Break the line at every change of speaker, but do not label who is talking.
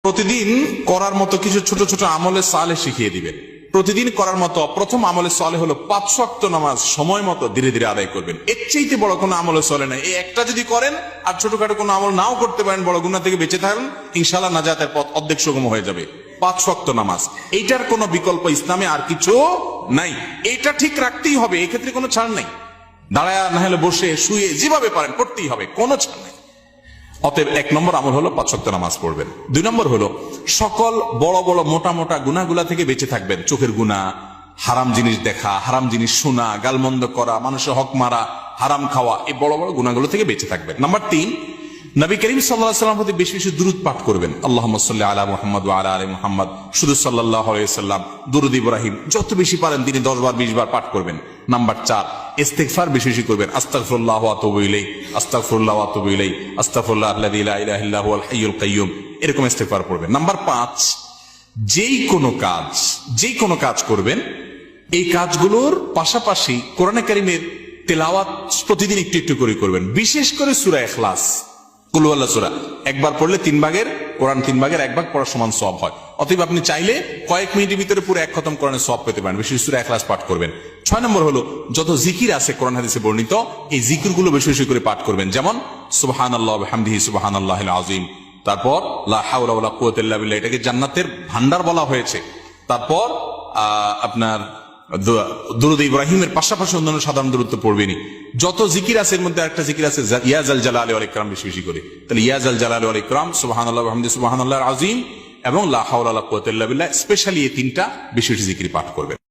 প্রতিদিন করার মতো কিছু ছোট ছোট আমলে সালে শিখিয়ে দিবেন। প্রতিদিন করার মতো প্রথম আমলে সালে হলো 5 ওয়াক্ত নামাজ সময় মতো ধীরে ধীরে আদায় করবেন। এর চাইতে বড় কোনো আমলে চলে না। এই একটা যদি করেন আর ছোটখাটো কোনো আমল নাও করতে পারেন, বড় গুনাহ থেকে বেঁচে থাকেন, ইনশাআল্লাহ নাজাতের পথ অর্ধেক সুগম হয়ে যাবে। 5 ওয়াক্ত নামাজ, এইটার কোনো বিকল্প ইসলামে আর কিছু নাই। এটা ঠিক রাখতেই হবে, এক্ষেত্রে কোনো ছাড় নাই। দাঁড়ায় না হলে বসে শুয়ে যেভাবে পারেন পড়তেই হবে, কোনো ছাড় নাই। অতএব 1 নম্বর আমল হলো 5 ওয়াক্ত নামাজ পড়বেন। 2 নম্বর হলো সকল বড় বড় মোটা মোটা গুনাহগুলা থেকে বেঁচে থাকবেন। চোখের গুনাহ, হারাম জিনিস দেখা, হারাম জিনিস শোনা, গালমন্দ করা, মানুষের হক মারা, হারাম খাওয়া, এই বড় বড় গুনাহগুলো থেকে বেঁচে থাকবেন। নাম্বার 3, নবী করিম সাল্লাল্লাহু আলাইহি ওয়াসাল্লাম প্রতি বেশি বেশি দুরূদ পাঠ করবেন। আল্লাহুম্মা সাল্লি আলা মুহাম্মাদ ওয়া আলা আলি মুহাম্মাদ, শুধু সাল্লাল্লাহু আলাইহি ওয়াসাল্লাম, দুরূদ ইব্রাহিম যত বেশি পারেন দিনে 10 বার 20 বার পাঠ করবেন। নাম্বার 4, ইস্তিগফার বেশি বেশি করবেন। আস্তাগফিরুল্লাহ ওয়া আতুবু ইলাইহি, আস্তাগফিরুল্লাহ ওয়া আতুবু ইলাইহি, আস্তাগফিরুল্লাহ আল্লাযী লা ইলাহা ইল্লা হুয়াল হাইয়ুল কাইয়্যুম, এরকম ইস্তিগফার করবেন। নাম্বার 5, যেই কোনো কাজ করবেন, এই কাজগুলোর পাশাপাশি কোরআনে কারীমের তেলাওয়াত প্রতিদিন একটু একটু করে করবেন। বিশেষ করে সূরা ইখলাস, কুল ওয়াল্লাহ সূরা একবার পড়লে 3 ভাগের কোরআন 3 ভাগের 1 ভাগ পড়ার সমান সওয়াব হয়। অতএব আপনি চাইলে কয়েক মিনিটের ভিতরে পুরো 1 খতম কোরআনের সওয়াব পেতে পারেন। বিশেষ সূরা ইখলাস পাঠ করবেন। 6 নম্বর হলো যত জিকির আছে কোরআন হাদিসে বর্ণিত, এই জিকিরগুলো বেশি বেশি করে পাঠ করবেন। যেমন সুবহানাল্লাহ ওয়া বিহামদিহি সুবহানাল্লাহিল আযীম, তারপর লা হাওলা ওয়ালা কুওয়াতা ইল্লা বিল্লাহ, এটাকে জান্নাতের ভান্ডার বলা হয়েছে। তারপর আপনার দুরূদ ইব্রাহিমের পাশাপাশি অন্যান্য সাধারণ দুরূদ তো পড়বেনই। যত জিকির আছে এর মধ্যে একটা জিকির আছে ইয়া জাল জালালি ওয়াল ইকরাম, বেশি বেশি করে। তাহলে ইয়া জাল জালালি ওয়াল ইকরাম, সুবহানাল্লাহ ওয়া বিহামদিহি সুবহানাল্লাহিল আযীম এবং লা হাওলা ওয়ালা কুওয়াতা ইল্লা বিল্লাহ, স্পেশালি এই 3টা বেশি বেশি জিকির পাঠ করবেন।